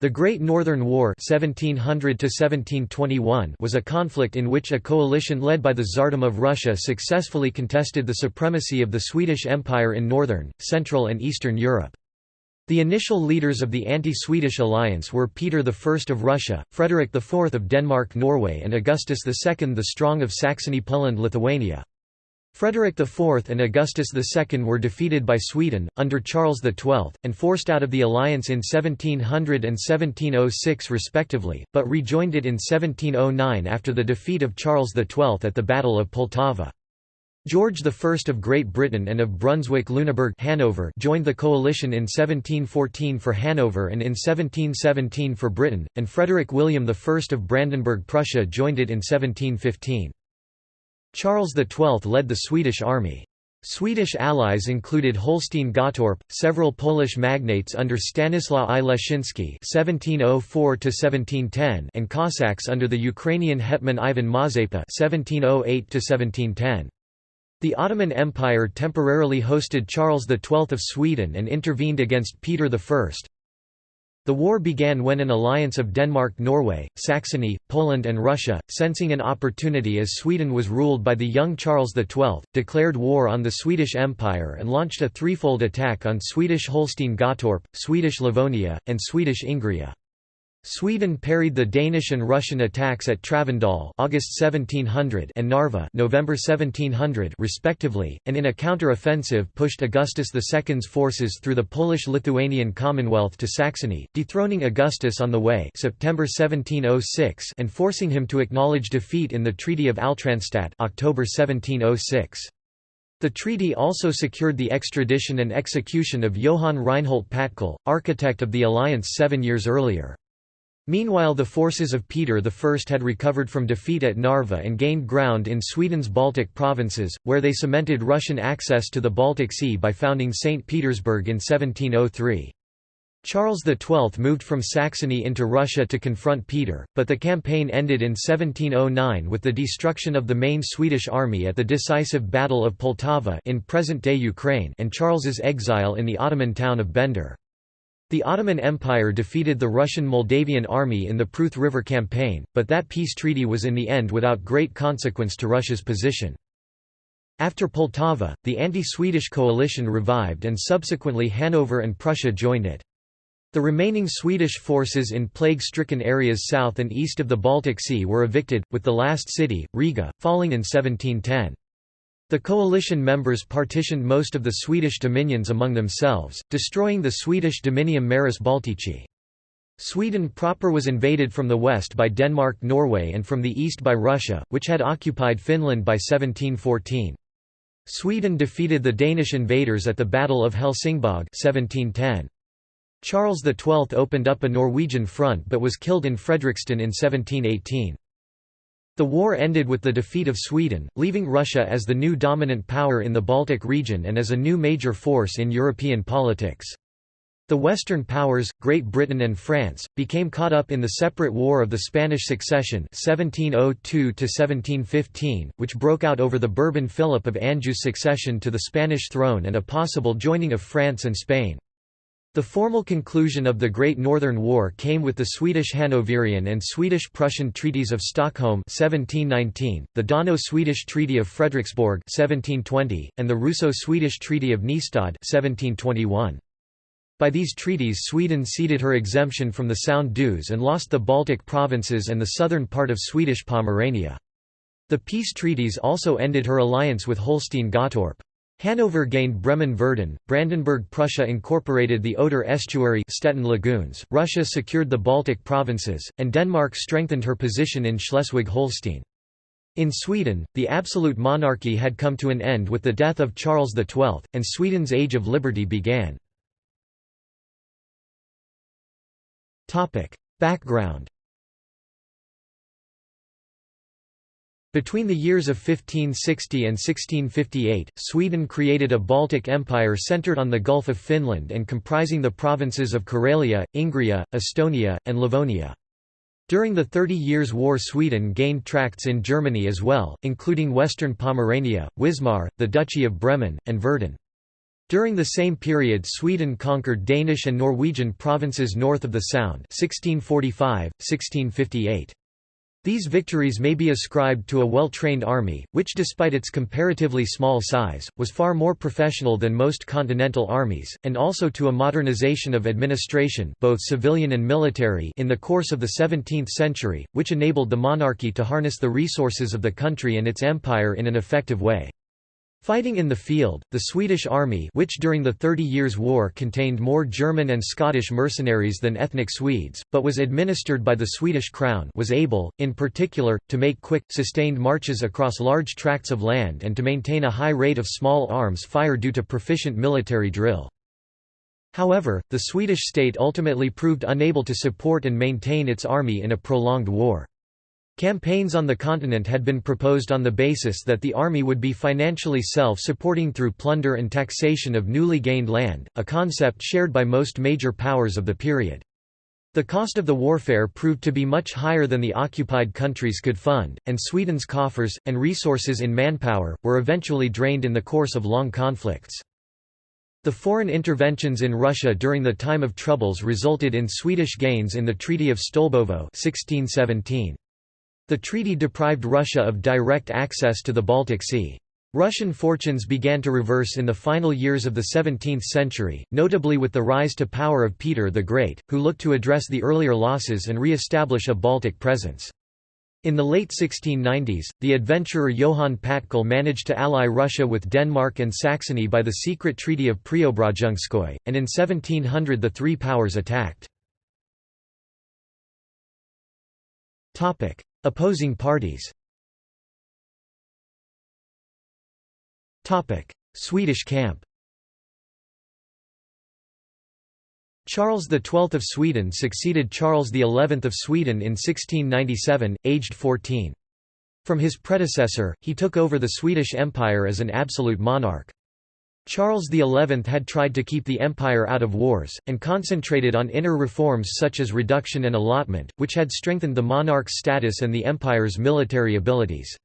The Great Northern War 1700 was a conflict in which a coalition led by the Tsardom of Russia successfully contested the supremacy of the Swedish Empire in northern, central and eastern Europe. The initial leaders of the anti-Swedish alliance were Peter I of Russia, Frederick IV of Denmark Norway and Augustus II the Strong of Saxony Poland Lithuania. Frederick IV and Augustus II were defeated by Sweden, under Charles XII, and forced out of the alliance in 1700 and 1706 respectively, but rejoined it in 1709 after the defeat of Charles XII at the Battle of Poltava. George I of Great Britain and of Brunswick-Lüneburg Hanover joined the coalition in 1714 for Hanover and in 1717 for Britain, and Frederick William I of Brandenburg-Prussia joined it in 1715. Charles XII led the Swedish army. Swedish allies included Holstein-Gottorp, several Polish magnates under Stanislaw I Leszczynski (1704–1710), and Cossacks under the Ukrainian hetman Ivan Mazepa (1708–1710). The Ottoman Empire temporarily hosted Charles XII of Sweden and intervened against Peter I. The war began when an alliance of Denmark, Norway, Saxony, Poland and Russia, sensing an opportunity as Sweden was ruled by the young Charles XII, declared war on the Swedish Empire and launched a threefold attack on Swedish Holstein-Gottorp, Swedish Livonia, and Swedish Ingria. Sweden parried the Danish and Russian attacks at Travendal August 1700 and Narva November 1700 respectively, and in a counter-offensive pushed Augustus II's forces through the Polish-Lithuanian Commonwealth to Saxony, dethroning Augustus on the way September 1706 and forcing him to acknowledge defeat in the Treaty of Altrandstadt October 1706. The treaty also secured the extradition and execution of Johann Reinhold Patkul, architect of the alliance 7 years earlier. Meanwhile, the forces of Peter I had recovered from defeat at Narva and gained ground in Sweden's Baltic provinces, where they cemented Russian access to the Baltic Sea by founding St. Petersburg in 1703. Charles XII moved from Saxony into Russia to confront Peter, but the campaign ended in 1709 with the destruction of the main Swedish army at the decisive Battle of Poltava in present-day Ukraine and Charles's exile in the Ottoman town of Bender. The Ottoman Empire defeated the Russian Moldavian army in the Pruth River campaign, but that peace treaty was in the end without great consequence to Russia's position. After Poltava, the anti-Swedish coalition revived and subsequently Hanover and Prussia joined it. The remaining Swedish forces in plague-stricken areas south and east of the Baltic Sea were evicted, with the last city, Riga, falling in 1710. The coalition members partitioned most of the Swedish dominions among themselves, destroying the Swedish Dominium Maris Baltici. Sweden proper was invaded from the west by Denmark, Norway and from the east by Russia, which had occupied Finland by 1714. Sweden defeated the Danish invaders at the Battle of Helsingborg 1710. Charles XII opened up a Norwegian front but was killed in Fredrikstad in 1718. The war ended with the defeat of Sweden, leaving Russia as the new dominant power in the Baltic region and as a new major force in European politics. The Western powers, Great Britain and France, became caught up in the separate War of the Spanish Succession 1702–1715, which broke out over the Bourbon Philip of Anjou's succession to the Spanish throne and a possible joining of France and Spain. The formal conclusion of the Great Northern War came with the Swedish-Hanoverian and Swedish-Prussian treaties of Stockholm 1719, the Dano-Swedish Treaty of Frederiksborg 1720, and the Russo-Swedish Treaty of Nystad 1721. By these treaties Sweden ceded her exemption from the Sound dues and lost the Baltic provinces and the southern part of Swedish Pomerania. The peace treaties also ended her alliance with Holstein-Gottorp. Hanover gained Bremen-Verden, Brandenburg-Prussia incorporated the Oder estuary Stettin lagoons, Russia secured the Baltic provinces, and Denmark strengthened her position in Schleswig-Holstein. In Sweden, the absolute monarchy had come to an end with the death of Charles XII, and Sweden's Age of Liberty began. Background. Between the years of 1560 and 1658, Sweden created a Baltic Empire centered on the Gulf of Finland and comprising the provinces of Karelia, Ingria, Estonia, and Livonia. During the 30 Years' War Sweden gained tracts in Germany as well, including western Pomerania, Wismar, the Duchy of Bremen, and Verden. During the same period Sweden conquered Danish and Norwegian provinces north of the Sound 1645–1658. These victories may be ascribed to a well-trained army, which despite its comparatively small size, was far more professional than most continental armies, and also to a modernization of administration both civilian and military in the course of the 17th century, which enabled the monarchy to harness the resources of the country and its empire in an effective way. Fighting in the field, the Swedish army, which during the 30 Years' War contained more German and Scottish mercenaries than ethnic Swedes, but was administered by the Swedish crown, was able, in particular, to make quick, sustained marches across large tracts of land and to maintain a high rate of small arms fire due to proficient military drill. However, the Swedish state ultimately proved unable to support and maintain its army in a prolonged war. Campaigns on the continent had been proposed on the basis that the army would be financially self-supporting through plunder and taxation of newly gained land, a concept shared by most major powers of the period. The cost of the warfare proved to be much higher than the occupied countries could fund, and Sweden's coffers, and resources in manpower, were eventually drained in the course of long conflicts. The foreign interventions in Russia during the time of troubles resulted in Swedish gains in the Treaty of Stolbovo 1617. The treaty deprived Russia of direct access to the Baltic Sea. Russian fortunes began to reverse in the final years of the 17th century, notably with the rise to power of Peter the Great, who looked to address the earlier losses and re-establish a Baltic presence. In the late 1690s, the adventurer Johann Patkul managed to ally Russia with Denmark and Saxony by the secret Treaty of Preobrazhenskoye, and in 1700 the three powers attacked. Opposing parties. Swedish camp. Charles XII of Sweden succeeded Charles XI of Sweden in 1697, aged 14. From his predecessor, he took over the Swedish Empire as an absolute monarch. Charles XI had tried to keep the empire out of wars, and concentrated on inner reforms such as reduction and allotment, which had strengthened the monarch's status and the empire's military abilities.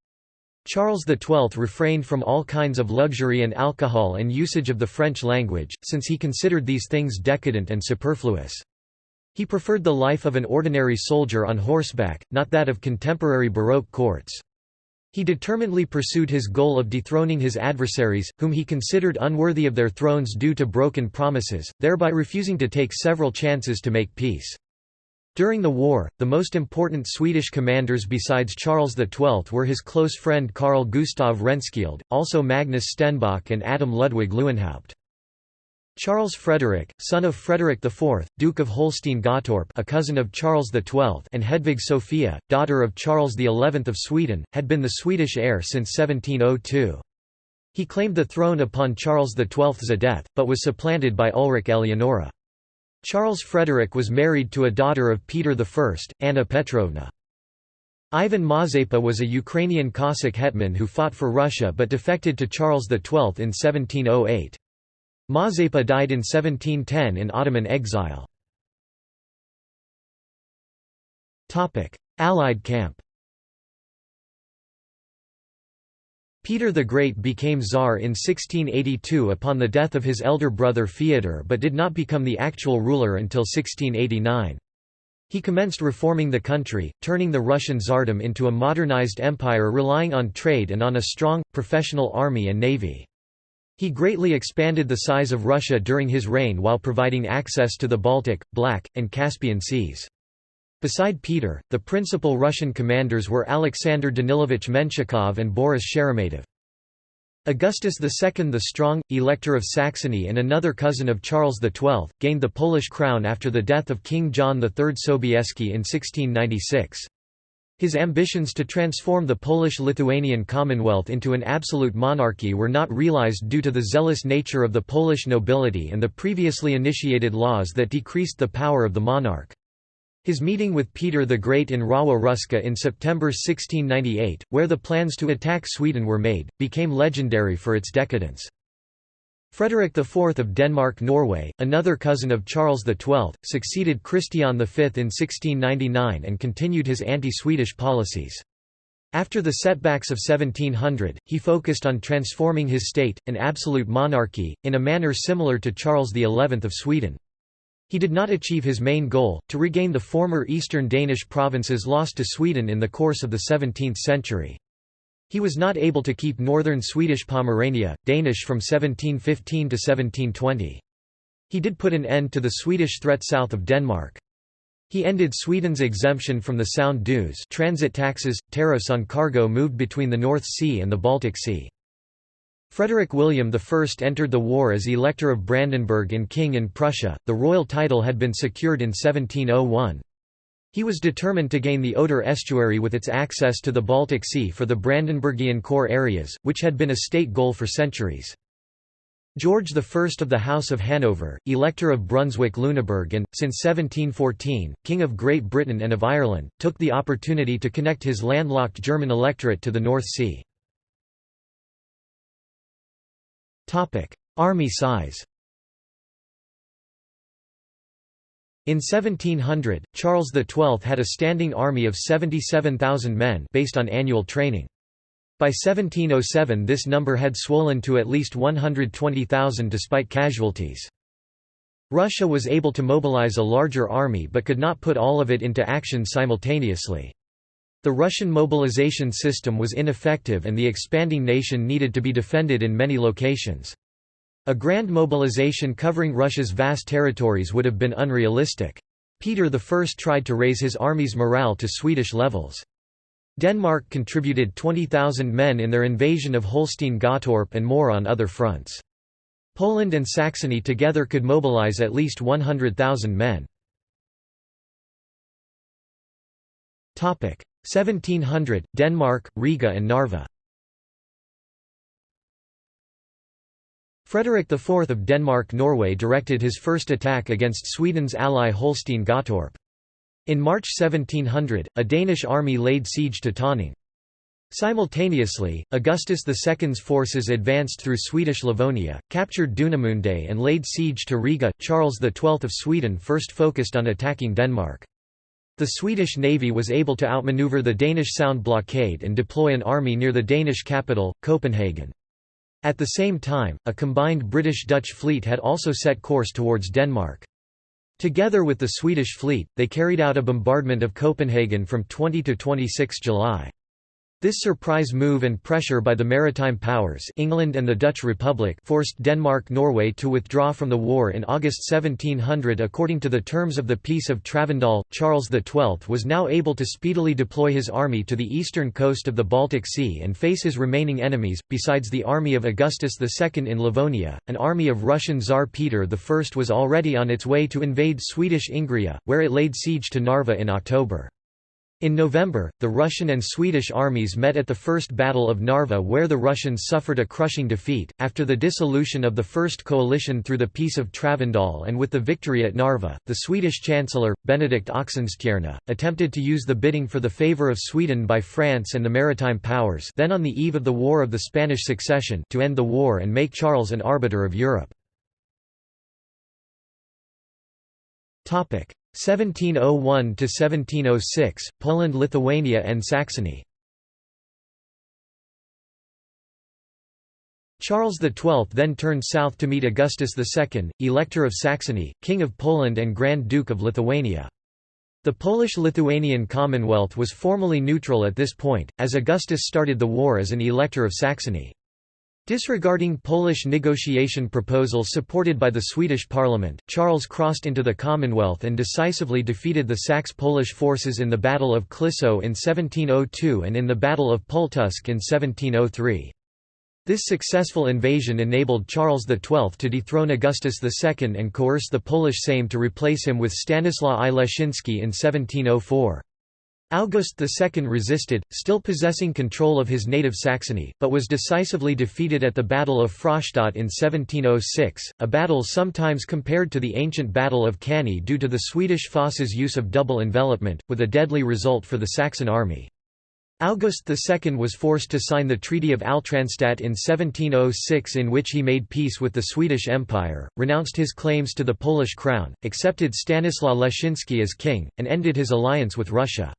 Charles XII refrained from all kinds of luxury and alcohol and usage of the French language, since he considered these things decadent and superfluous. He preferred the life of an ordinary soldier on horseback, not that of contemporary Baroque courts. He determinedly pursued his goal of dethroning his adversaries, whom he considered unworthy of their thrones due to broken promises, thereby refusing to take several chances to make peace. During the war, the most important Swedish commanders besides Charles XII were his close friend Carl Gustav Renskield, also Magnus Stenbock and Adam Ludwig Leuwenhaupt. Charles Frederick, son of Frederick IV, Duke of Holstein-Gottorp, a cousin of Charles XII, and Hedvig Sophia, daughter of Charles XI of Sweden, had been the Swedish heir since 1702. He claimed the throne upon Charles XII's death, but was supplanted by Ulrich Eleonora. Charles Frederick was married to a daughter of Peter I, Anna Petrovna. Ivan Mazepa was a Ukrainian Cossack hetman who fought for Russia but defected to Charles XII in 1708. Mazepa died in 1710 in Ottoman exile. Allied camp. Peter the Great became Tsar in 1682 upon the death of his elder brother Fyodor, but did not become the actual ruler until 1689. He commenced reforming the country, turning the Russian Tsardom into a modernized empire relying on trade and on a strong, professional army and navy. He greatly expanded the size of Russia during his reign while providing access to the Baltic, Black, and Caspian seas. Beside Peter, the principal Russian commanders were Alexander Danilovich Menshikov and Boris Sheremetyev. Augustus II the Strong, Elector of Saxony and another cousin of Charles XII, gained the Polish crown after the death of King John III Sobieski in 1696. His ambitions to transform the Polish-Lithuanian Commonwealth into an absolute monarchy were not realized due to the zealous nature of the Polish nobility and the previously initiated laws that decreased the power of the monarch. His meeting with Peter the Great in Rawa Ruska in September 1698, where the plans to attack Sweden were made, became legendary for its decadence. Frederick IV of Denmark-Norway, another cousin of Charles XII, succeeded Christian V in 1699 and continued his anti-Swedish policies. After the setbacks of 1700, he focused on transforming his state, an absolute monarchy, in a manner similar to Charles XI of Sweden. He did not achieve his main goal, to regain the former eastern Danish provinces lost to Sweden in the course of the 17th century. He was not able to keep northern Swedish Pomerania, Danish from 1715 to 1720. He did put an end to the Swedish threat south of Denmark. He ended Sweden's exemption from the Sound dues, transit taxes, tariffs on cargo moved between the North Sea and the Baltic Sea. Frederick William I entered the war as Elector of Brandenburg and King in Prussia. The royal title had been secured in 1701. He was determined to gain the Oder estuary with its access to the Baltic Sea for the Brandenburgian core areas, which had been a state goal for centuries. George I of the House of Hanover, Elector of Brunswick-Lüneburg and, since 1714, King of Great Britain and of Ireland, took the opportunity to connect his landlocked German electorate to the North Sea. Army size. In 1700, Charles XII had a standing army of 77,000 men based on annual training. By 1707 this number had swollen to at least 120,000 despite casualties. Russia was able to mobilize a larger army but could not put all of it into action simultaneously. The Russian mobilization system was ineffective and the expanding nation needed to be defended in many locations. A grand mobilization covering Russia's vast territories would have been unrealistic. Peter I tried to raise his army's morale to Swedish levels. Denmark contributed 20,000 men in their invasion of Holstein-Gottorp and more on other fronts. Poland and Saxony together could mobilize at least 100,000 men. 1700, Denmark, Riga and Narva. Frederick IV of Denmark-Norway directed his first attack against Sweden's ally Holstein-Gottorp. In March 1700, a Danish army laid siege to Tonning. Simultaneously, Augustus II's forces advanced through Swedish Livonia, captured Dunemunde and laid siege to Riga. Charles XII of Sweden first focused on attacking Denmark. The Swedish navy was able to outmaneuver the Danish Sound blockade and deploy an army near the Danish capital, Copenhagen. At the same time, a combined British-Dutch fleet had also set course towards Denmark. Together with the Swedish fleet, they carried out a bombardment of Copenhagen from 20 to 26 July. This surprise move and pressure by the maritime powers England and the Dutch Republic forced Denmark-Norway to withdraw from the war in August 1700. According to the terms of the Peace of Travendal, Charles XII was now able to speedily deploy his army to the eastern coast of the Baltic Sea and face his remaining enemies. Besides the army of Augustus II in Livonia, an army of Russian Tsar Peter I was already on its way to invade Swedish Ingria, where it laid siege to Narva in October. In November, the Russian and Swedish armies met at the First Battle of Narva where the Russians suffered a crushing defeat. After the dissolution of the First Coalition through the Peace of Travendal and with the victory at Narva, the Swedish Chancellor, Benedict Oxenstierna, attempted to use the bidding for the favour of Sweden by France and the maritime powers then on the eve of the War of the Spanish Succession to end the war and make Charles an arbiter of Europe. 1701 to 1706, Poland, Lithuania and Saxony. Charles XII then turned south to meet Augustus II, Elector of Saxony, King of Poland and Grand Duke of Lithuania. The Polish-Lithuanian Commonwealth was formally neutral at this point, as Augustus started the war as an Elector of Saxony. Disregarding Polish negotiation proposals supported by the Swedish parliament, Charles crossed into the Commonwealth and decisively defeated the Sax-Polish forces in the Battle of Klissow in 1702 and in the Battle of Pultusk in 1703. This successful invasion enabled Charles XII to dethrone Augustus II and coerce the Polish Sejm to replace him with Stanislaw I Leszczyński in 1704. August II resisted, still possessing control of his native Saxony, but was decisively defeated at the Battle of Frostadt in 1706, a battle sometimes compared to the ancient Battle of Cannae due to the Swedish Foss's use of double envelopment, with a deadly result for the Saxon army. August II was forced to sign the Treaty of Altrandstadt in 1706 in which he made peace with the Swedish Empire, renounced his claims to the Polish crown, accepted Stanislaw Leszczyński as king, and ended his alliance with Russia.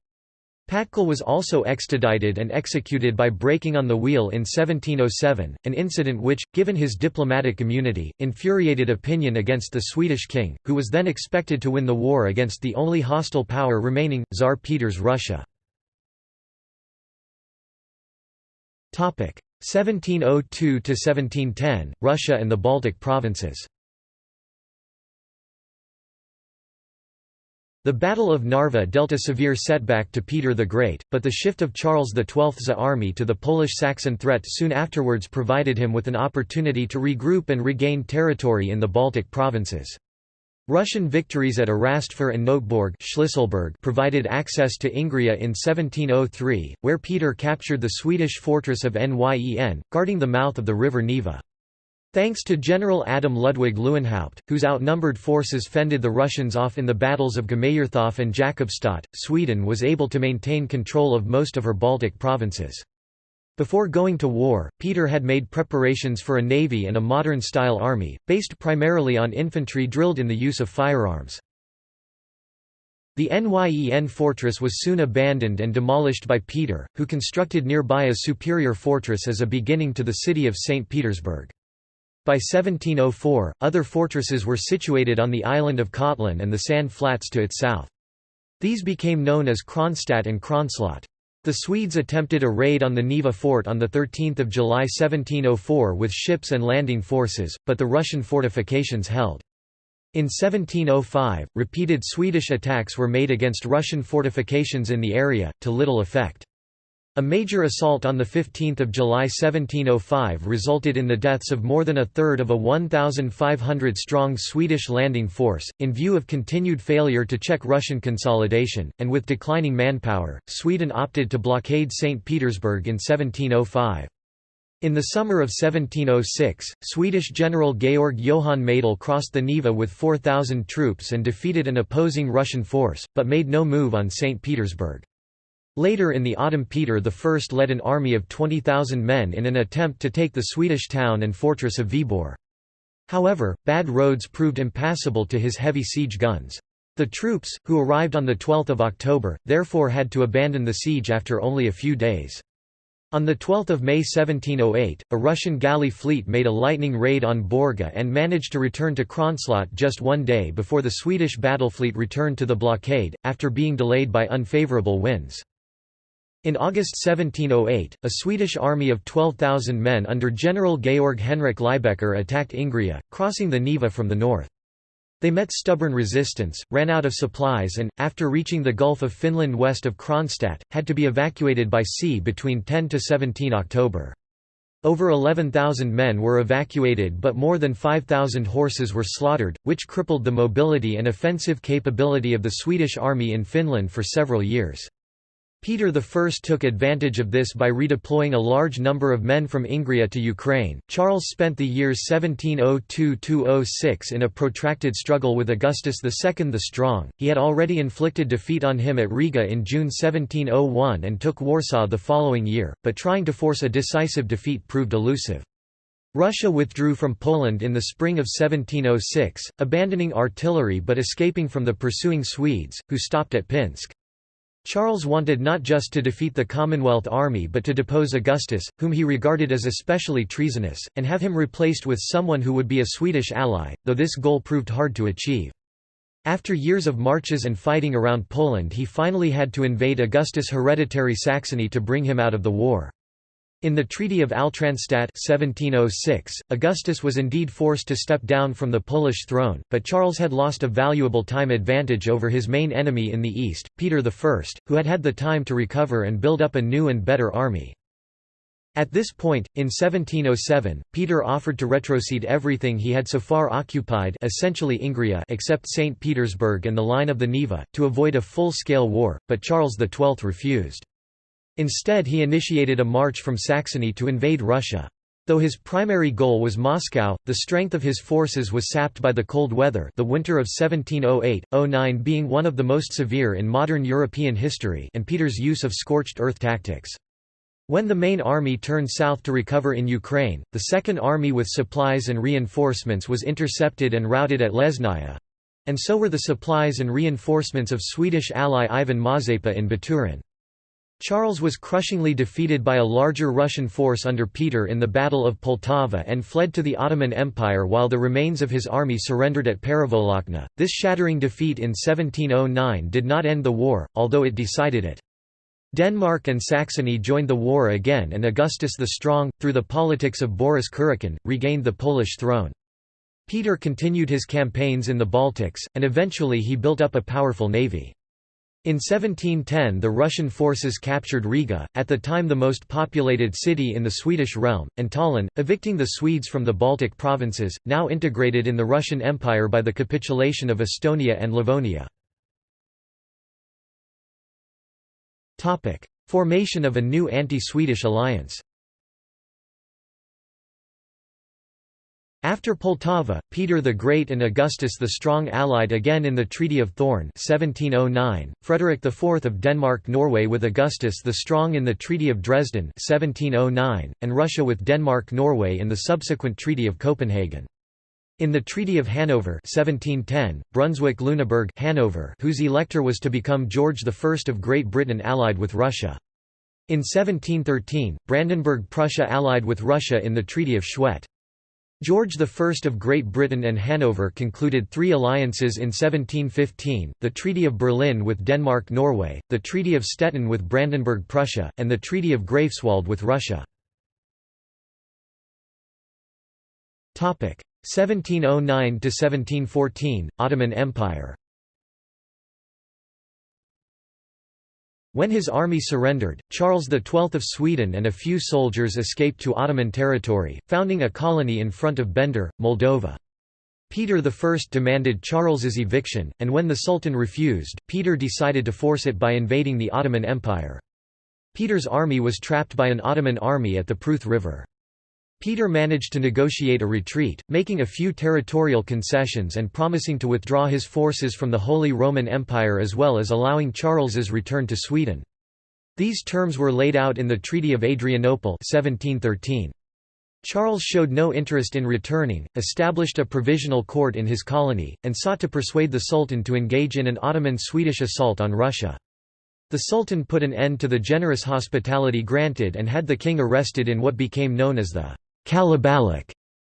Patkul was also extradited and executed by breaking on the wheel in 1707, an incident which, given his diplomatic immunity, infuriated opinion against the Swedish king, who was then expected to win the war against the only hostile power remaining, Tsar Peter's Russia. 1702–1710, Russia and the Baltic provinces. The Battle of Narva dealt a severe setback to Peter the Great, but the shift of Charles XII's army to the Polish-Saxon threat soon afterwards provided him with an opportunity to regroup and regain territory in the Baltic provinces. Russian victories at Arastfur and Notborg provided access to Ingria in 1703, where Peter captured the Swedish fortress of Nyen, guarding the mouth of the river Neva. Thanks to General Adam Ludwig Leuenhaupt, whose outnumbered forces fended the Russians off in the battles of Gemayerthöf and Jakobstadt, Sweden was able to maintain control of most of her Baltic provinces. Before going to war, Peter had made preparations for a navy and a modern-style army, based primarily on infantry drilled in the use of firearms. The Nyen fortress was soon abandoned and demolished by Peter, who constructed nearby a superior fortress as a beginning to the city of St. Petersburg. By 1704, other fortresses were situated on the island of Kotlin and the sand flats to its south. These became known as Kronstadt and Kronslott. The Swedes attempted a raid on the Neva fort on 13 July 1704 with ships and landing forces, but the Russian fortifications held. In 1705, repeated Swedish attacks were made against Russian fortifications in the area, to little effect. A major assault on 15 July 1705 resulted in the deaths of more than a third of a 1,500-strong Swedish landing force. In view of continued failure to check Russian consolidation, and with declining manpower, Sweden opted to blockade St. Petersburg in 1705. In the summer of 1706, Swedish General Georg Johann Madel crossed the Neva with 4,000 troops and defeated an opposing Russian force, but made no move on St. Petersburg. Later in the autumn Peter I led an army of 20,000 men in an attempt to take the Swedish town and fortress of Viborg. However, bad roads proved impassable to his heavy siege guns. The troops, who arrived on 12 October, therefore had to abandon the siege after only a few days. On 12 May 1708, a Russian galley fleet made a lightning raid on Borga and managed to return to Kronslott just one day before the Swedish battlefleet returned to the blockade, after being delayed by unfavourable winds. In August 1708, a Swedish army of 12,000 men under General Georg Henrik Liebecker attacked Ingria, crossing the Neva from the north. They met stubborn resistance, ran out of supplies and, after reaching the Gulf of Finland west of Kronstadt, had to be evacuated by sea between 10 to 17 October. Over 11,000 men were evacuated but more than 5,000 horses were slaughtered, which crippled the mobility and offensive capability of the Swedish army in Finland for several years. Peter I took advantage of this by redeploying a large number of men from Ingria to Ukraine. Charles spent the years 1702–06 in a protracted struggle with Augustus II the Strong. He had already inflicted defeat on him at Riga in June 1701 and took Warsaw the following year, but trying to force a decisive defeat proved elusive. Russia withdrew from Poland in the spring of 1706, abandoning artillery but escaping from the pursuing Swedes, who stopped at Pinsk. Charles wanted not just to defeat the Commonwealth army but to depose Augustus, whom he regarded as especially treasonous, and have him replaced with someone who would be a Swedish ally, though this goal proved hard to achieve. After years of marches and fighting around Poland, he finally had to invade Augustus' hereditary Saxony to bring him out of the war. In the Treaty of Altrandstadt 1706, Augustus was indeed forced to step down from the Polish throne, but Charles had lost a valuable time advantage over his main enemy in the east, Peter I, who had had the time to recover and build up a new and better army. At this point, in 1707, Peter offered to retrocede everything he had so far occupied, essentially Ingria except St. Petersburg and the line of the Neva, to avoid a full-scale war, but Charles XII refused. Instead he initiated a march from Saxony to invade Russia. Though his primary goal was Moscow, the strength of his forces was sapped by the cold weather, the winter of 1708–09 being one of the most severe in modern European history, and Peter's use of scorched earth tactics. When the main army turned south to recover in Ukraine, the Second Army with supplies and reinforcements was intercepted and routed at Lesnaya. And so were the supplies and reinforcements of Swedish ally Ivan Mazepa in Baturin. Charles was crushingly defeated by a larger Russian force under Peter in the Battle of Poltava and fled to the Ottoman Empire while the remains of his army surrendered at Perevolokna. This shattering defeat in 1709 did not end the war, although it decided it. Denmark and Saxony joined the war again, and Augustus the Strong, through the politics of Boris Kurakin, regained the Polish throne. Peter continued his campaigns in the Baltics, and eventually he built up a powerful navy. In 1710 the Russian forces captured Riga, at the time the most populated city in the Swedish realm, and Tallinn, evicting the Swedes from the Baltic provinces, now integrated in the Russian Empire by the capitulation of Estonia and Livonia. Formation of a new anti-Swedish alliance. After Poltava, Peter the Great and Augustus the Strong allied again in the Treaty of Thorn 1709, Frederick IV of Denmark Norway with Augustus the Strong in the Treaty of Dresden 1709, and Russia with Denmark Norway in the subsequent Treaty of Copenhagen. In the Treaty of Hanover 1710, Brunswick-Lüneburg Hanover, whose elector was to become George I of Great Britain, allied with Russia. In 1713, Brandenburg-Prussia allied with Russia in the Treaty of Schwedt. George I of Great Britain and Hanover concluded three alliances in 1715, the Treaty of Berlin with Denmark-Norway, the Treaty of Stettin with Brandenburg-Prussia, and the Treaty of Greifswald with Russia. 1709–1714, Ottoman Empire. When his army surrendered, Charles XII of Sweden and a few soldiers escaped to Ottoman territory, founding a colony in front of Bender, Moldova. Peter I demanded Charles's eviction, and when the Sultan refused, Peter decided to force it by invading the Ottoman Empire. Peter's army was trapped by an Ottoman army at the Pruth River. Peter managed to negotiate a retreat, making a few territorial concessions and promising to withdraw his forces from the Holy Roman Empire as well as allowing Charles's return to Sweden. These terms were laid out in the Treaty of Adrianople 1713. Charles showed no interest in returning, established a provisional court in his colony, and sought to persuade the Sultan to engage in an Ottoman-Swedish assault on Russia. The Sultan put an end to the generous hospitality granted and had the king arrested in what became known as the Kalabalak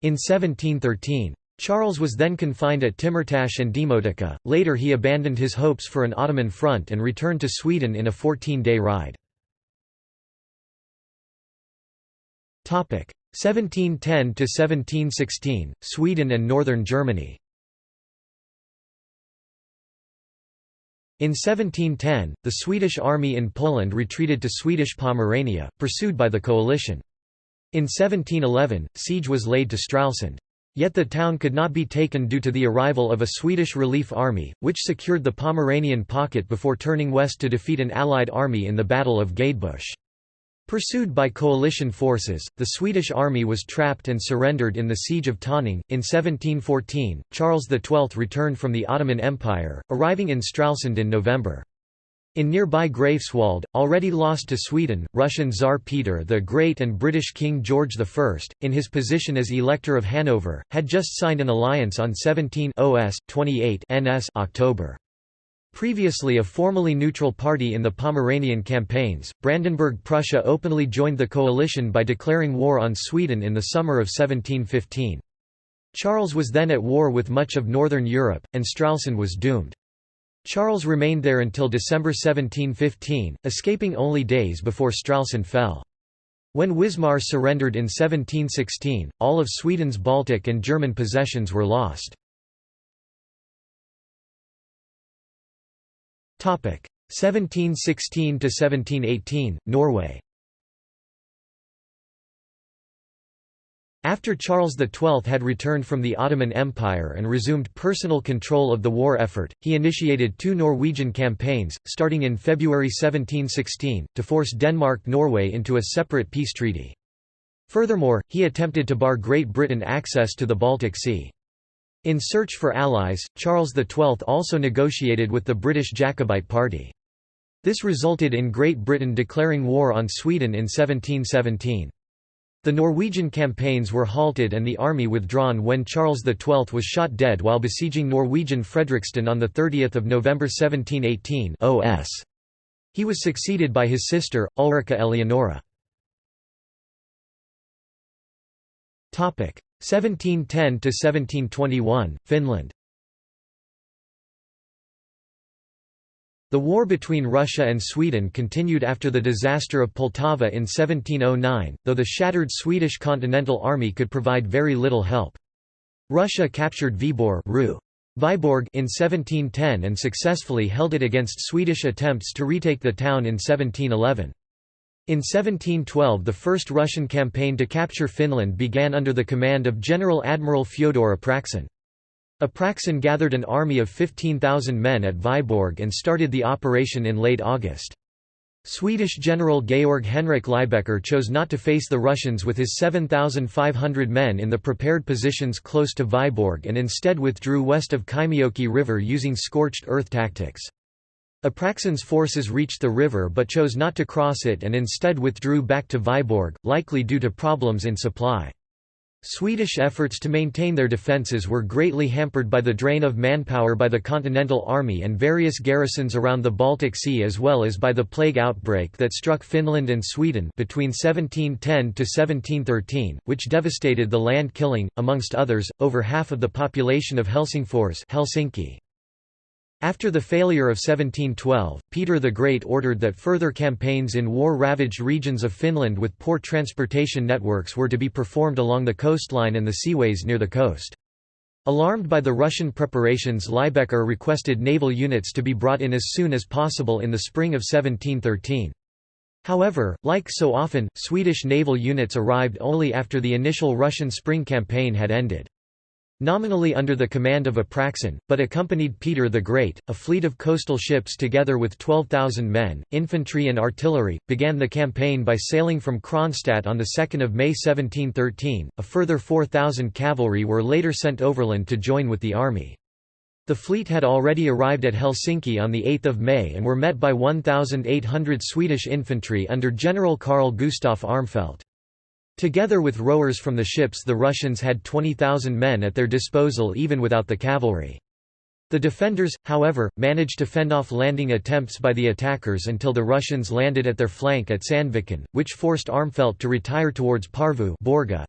in 1713. Charles was then confined at Timurtash and Demotica. Later he abandoned his hopes for an Ottoman front and returned to Sweden in a 14-day ride. 1710–1716, Sweden and Northern Germany. In 1710, the Swedish army in Poland retreated to Swedish Pomerania, pursued by the coalition. In 1711, siege was laid to Stralsund. Yet the town could not be taken due to the arrival of a Swedish relief army, which secured the Pomeranian pocket before turning west to defeat an Allied army in the Battle of Gadebusch. Pursued by coalition forces, the Swedish army was trapped and surrendered in the Siege of Tonning. In 1714, Charles XII returned from the Ottoman Empire, arriving in Stralsund in November. In nearby Greifswald, already lost to Sweden, Russian Tsar Peter the Great and British King George I, in his position as Elector of Hanover, had just signed an alliance on 17 OS 28 NS October. Previously a formally neutral party in the Pomeranian campaigns, Brandenburg-Prussia openly joined the coalition by declaring war on Sweden in the summer of 1715. Charles was then at war with much of northern Europe, and Stralsund was doomed. Charles remained there until December 1715, escaping only days before Stralsund fell. When Wismar surrendered in 1716, all of Sweden's Baltic and German possessions were lost. 1716–1718, Norway. After Charles XII had returned from the Ottoman Empire and resumed personal control of the war effort, he initiated two Norwegian campaigns, starting in February 1716, to force Denmark-Norway into a separate peace treaty. Furthermore, he attempted to bar Great Britain access to the Baltic Sea. In search for allies, Charles XII also negotiated with the British Jacobite Party. This resulted in Great Britain declaring war on Sweden in 1717. The Norwegian campaigns were halted and the army withdrawn when Charles XII was shot dead while besieging Norwegian Fredrikstad on 30 November 1718 OS. He was succeeded by his sister, Ulrika Eleonora. 1710–1721, Finland. The war between Russia and Sweden continued after the disaster of Poltava in 1709, though the shattered Swedish Continental Army could provide very little help. Russia captured Viborg in 1710 and successfully held it against Swedish attempts to retake the town in 1711. In 1712 the first Russian campaign to capture Finland began under the command of General Admiral Fyodor Apraksin. Apraksin gathered an army of 15,000 men at Viborg and started the operation in late August. Swedish General Georg Henrik Liebecker chose not to face the Russians with his 7,500 men in the prepared positions close to Viborg and instead withdrew west of Kymioki River using scorched earth tactics. Apraksin's forces reached the river but chose not to cross it and instead withdrew back to Viborg, likely due to problems in supply. Swedish efforts to maintain their defences were greatly hampered by the drain of manpower by the Continental Army and various garrisons around the Baltic Sea, as well as by the plague outbreak that struck Finland and Sweden between 1710 to 1713, which devastated the land, killing, amongst others, over half of the population of Helsingfors, Helsinki. After the failure of 1712, Peter the Great ordered that further campaigns in war-ravaged regions of Finland with poor transportation networks were to be performed along the coastline and the seaways near the coast. Alarmed by the Russian preparations, Liebecker requested naval units to be brought in as soon as possible in the spring of 1713. However, like so often, Swedish naval units arrived only after the initial Russian spring campaign had ended. Nominally under the command of Apraksin, but accompanied Peter the Great, a fleet of coastal ships together with 12,000 men, infantry and artillery, began the campaign by sailing from Kronstadt on 2 May 1713. A further 4,000 cavalry were later sent overland to join with the army. The fleet had already arrived at Helsinki on 8 May and were met by 1,800 Swedish infantry under General Carl Gustaf Armfelt. Together with rowers from the ships, the Russians had 20,000 men at their disposal even without the cavalry. The defenders, however, managed to fend off landing attempts by the attackers until the Russians landed at their flank at Sandviken, which forced Armfelt to retire towards Parvu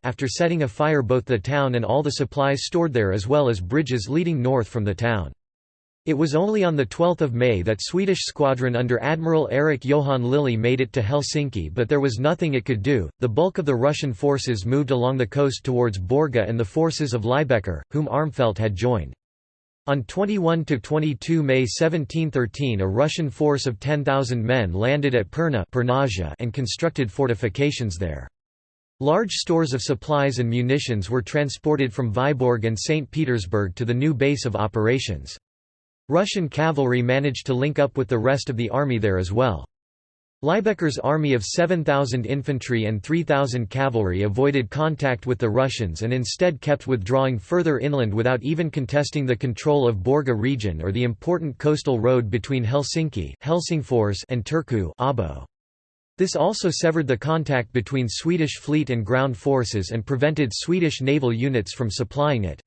after setting afire both the town and all the supplies stored there as well as bridges leading north from the town. It was only on 12 May that Swedish squadron under Admiral Erik Johan Lilly made it to Helsinki, but there was nothing it could do. The bulk of the Russian forces moved along the coast towards Borga and the forces of Liebecker, whom Armfelt had joined. On 21–22 May 1713 a Russian force of 10,000 men landed at Perna and constructed fortifications there. Large stores of supplies and munitions were transported from Viborg and St. Petersburg to the new base of operations. Russian cavalry managed to link up with the rest of the army there as well. Liebecker's army of 7,000 infantry and 3,000 cavalry avoided contact with the Russians and instead kept withdrawing further inland without even contesting the control of Borga region or the important coastal road between Helsinki, Helsingfors, and Turku, Abo. This also severed the contact between Swedish fleet and ground forces and prevented Swedish naval units from supplying it.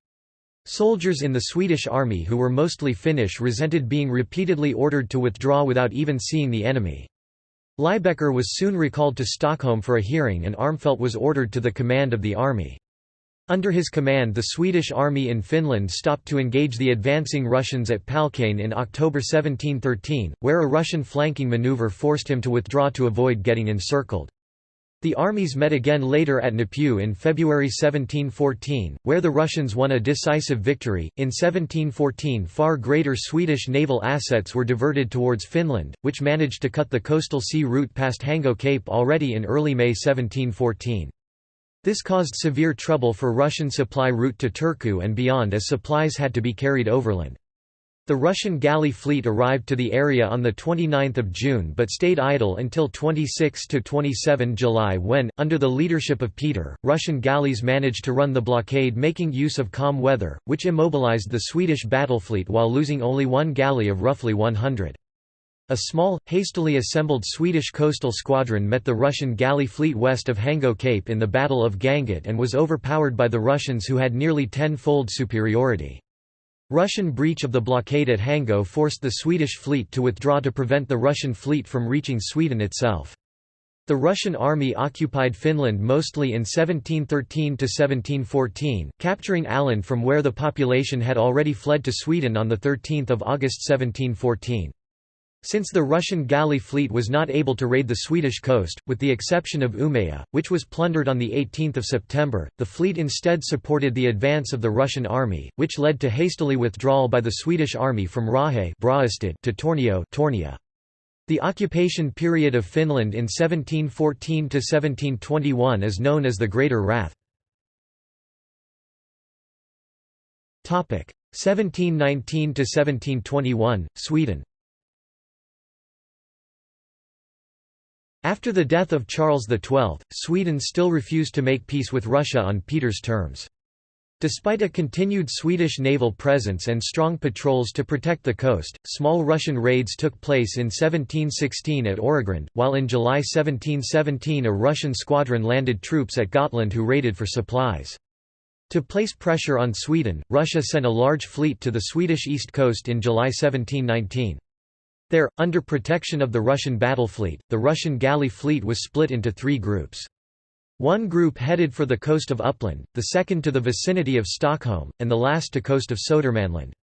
Soldiers in the Swedish army who were mostly Finnish resented being repeatedly ordered to withdraw without even seeing the enemy. Liebecker was soon recalled to Stockholm for a hearing and Armfelt was ordered to the command of the army. Under his command the Swedish army in Finland stopped to engage the advancing Russians at Palkane in October 1713, where a Russian flanking maneuver forced him to withdraw to avoid getting encircled. The armies met again later at Nipu in February 1714, where the Russians won a decisive victory. In 1714, far greater Swedish naval assets were diverted towards Finland, which managed to cut the coastal sea route past Hango Cape already in early May 1714. This caused severe trouble for Russian supply route to Turku and beyond as supplies had to be carried overland. The Russian galley fleet arrived to the area on 29 June but stayed idle until 26–27 July when, under the leadership of Peter, Russian galleys managed to run the blockade making use of calm weather, which immobilized the Swedish battle fleet while losing only one galley of roughly 100. A small, hastily assembled Swedish coastal squadron met the Russian galley fleet west of Hango Cape in the Battle of Ganget and was overpowered by the Russians who had nearly tenfold superiority. Russian breach of the blockade at Hango forced the Swedish fleet to withdraw to prevent the Russian fleet from reaching Sweden itself. The Russian army occupied Finland mostly in 1713–1714, capturing Åland from where the population had already fled to Sweden on 13 August 1714. Since the Russian galley fleet was not able to raid the Swedish coast, with the exception of Umeå, which was plundered on 18 September, the fleet instead supported the advance of the Russian army, which led to hastily withdrawal by the Swedish army from Rahe to Tornio. The occupation period of Finland in 1714–1721 is known as the Greater Wrath. 1719–1721, Sweden. After the death of Charles XII, Sweden still refused to make peace with Russia on Peter's terms. Despite a continued Swedish naval presence and strong patrols to protect the coast, small Russian raids took place in 1716 at Öregrund, while in July 1717 a Russian squadron landed troops at Gotland who raided for supplies. To place pressure on Sweden, Russia sent a large fleet to the Swedish east coast in July 1719. There, under protection of the Russian battle fleet, the Russian galley fleet was split into three groups. One group headed for the coast of Uppland, the second to the vicinity of Stockholm, and the last to coast of Södermanland.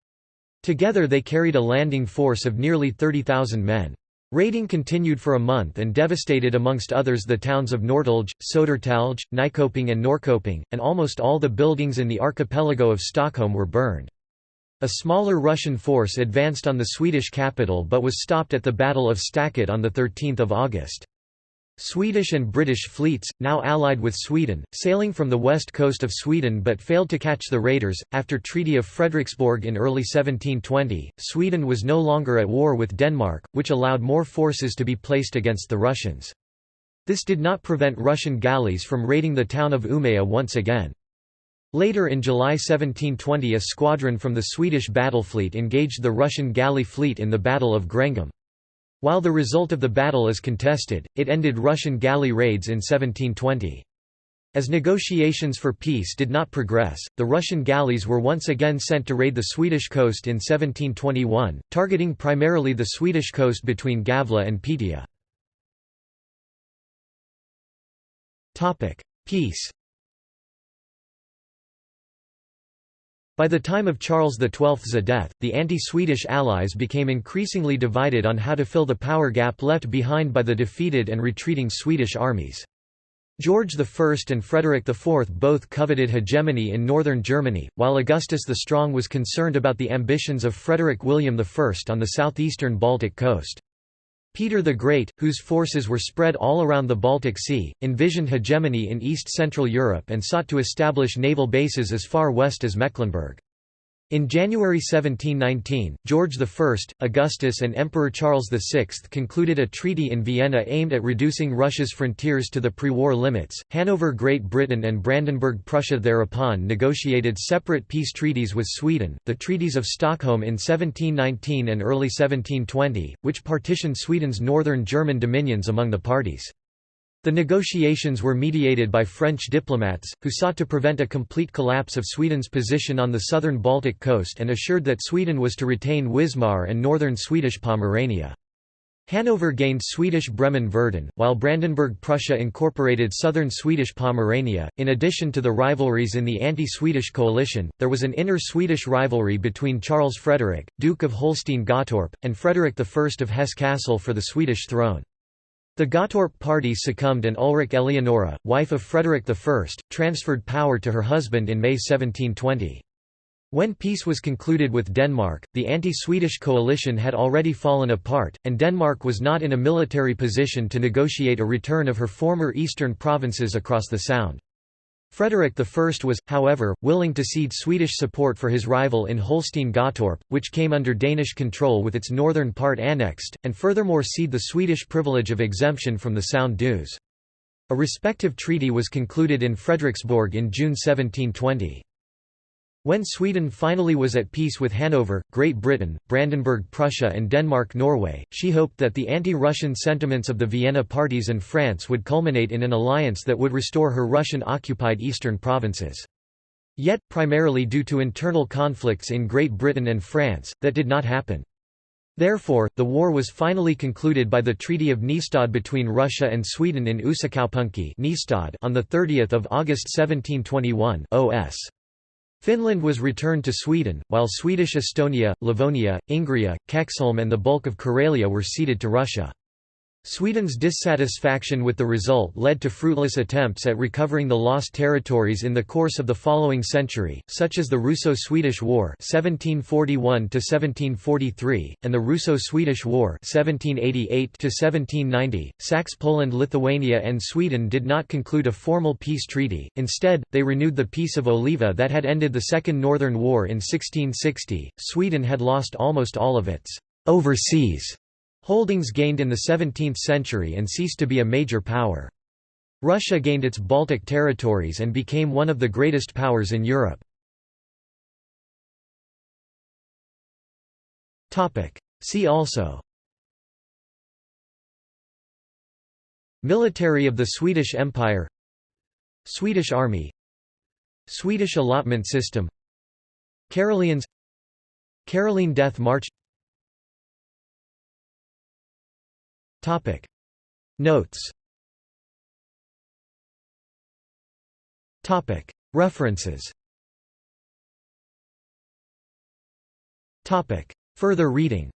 Together they carried a landing force of nearly 30,000 men. Raiding continued for a month and devastated amongst others the towns of Norrtälje, Södertälje, Nyköping and Norrköping, and almost all the buildings in the archipelago of Stockholm were burned. A smaller Russian force advanced on the Swedish capital but was stopped at the Battle of Stacket on 13 August. Swedish and British fleets, now allied with Sweden, sailing from the west coast of Sweden but failed to catch the raiders. After Treaty of Frederiksborg in early 1720, Sweden was no longer at war with Denmark, which allowed more forces to be placed against the Russians. This did not prevent Russian galleys from raiding the town of Umeå once again. Later in July 1720 a squadron from the Swedish battle fleet engaged the Russian galley fleet in the Battle of Grängesund. While the result of the battle is contested, it ended Russian galley raids in 1720. As negotiations for peace did not progress, the Russian galleys were once again sent to raid the Swedish coast in 1721, targeting primarily the Swedish coast between Gävle and Piteå. Peace. By the time of Charles XII's death, the anti-Swedish allies became increasingly divided on how to fill the power gap left behind by the defeated and retreating Swedish armies. George I and Frederick IV both coveted hegemony in northern Germany, while Augustus the Strong was concerned about the ambitions of Frederick William I on the southeastern Baltic coast. Peter the Great, whose forces were spread all around the Baltic Sea, envisioned hegemony in East-Central Europe and sought to establish naval bases as far west as Mecklenburg. In January 1719, George I, Augustus and Emperor Charles VI concluded a treaty in Vienna aimed at reducing Russia's frontiers to the pre-war limits. Hanover, Great Britain and Brandenburg, Prussia thereupon negotiated separate peace treaties with Sweden, the Treaties of Stockholm in 1719 and early 1720, which partitioned Sweden's northern German dominions among the parties. The negotiations were mediated by French diplomats, who sought to prevent a complete collapse of Sweden's position on the southern Baltic coast and assured that Sweden was to retain Wismar and northern Swedish Pomerania. Hanover gained Swedish Bremen-Verden, while Brandenburg-Prussia incorporated southern Swedish Pomerania. In addition to the rivalries in the anti-Swedish coalition, there was an inner Swedish rivalry between Charles Frederick, Duke of Holstein-Gottorp, and Frederick I of Hesse-Kassel for the Swedish throne. The Gottorp party succumbed and Ulrich Eleonora, wife of Frederick I, transferred power to her husband in May 1720. When peace was concluded with Denmark, the anti-Swedish coalition had already fallen apart, and Denmark was not in a military position to negotiate a return of her former eastern provinces across the Sound. Frederick I was, however, willing to cede Swedish support for his rival in Holstein-Gottorp, which came under Danish control with its northern part annexed, and furthermore cede the Swedish privilege of exemption from the Sound dues. A respective treaty was concluded in Frederiksborg in June 1720. When Sweden finally was at peace with Hanover, Great Britain, Brandenburg-Prussia and Denmark-Norway, she hoped that the anti-Russian sentiments of the Vienna parties and France would culminate in an alliance that would restore her Russian-occupied eastern provinces. Yet, primarily due to internal conflicts in Great Britain and France, that did not happen. Therefore, the war was finally concluded by the Treaty of Nystad between Russia and Sweden in Uusikaupunki on 30 August 1721 OS. Finland was returned to Sweden, while Swedish Estonia, Livonia, Ingria, Kexholm and the bulk of Karelia were ceded to Russia. Sweden's dissatisfaction with the result led to fruitless attempts at recovering the lost territories in the course of the following century, such as the Russo-Swedish War (1741–1743) and the Russo-Swedish War (1788–1790). Saxe-Poland, Lithuania, and Sweden did not conclude a formal peace treaty. Instead, they renewed the Peace of Oliva that had ended the Second Northern War in 1660. Sweden had lost almost all of its overseas holdings gained in the 17th century and ceased to be a major power. Russia gained its Baltic territories and became one of the greatest powers in Europe. See also: Military of the Swedish Empire, Swedish Army, Swedish allotment system, Karelians, Caroline Death March. Notes. References. Further reading.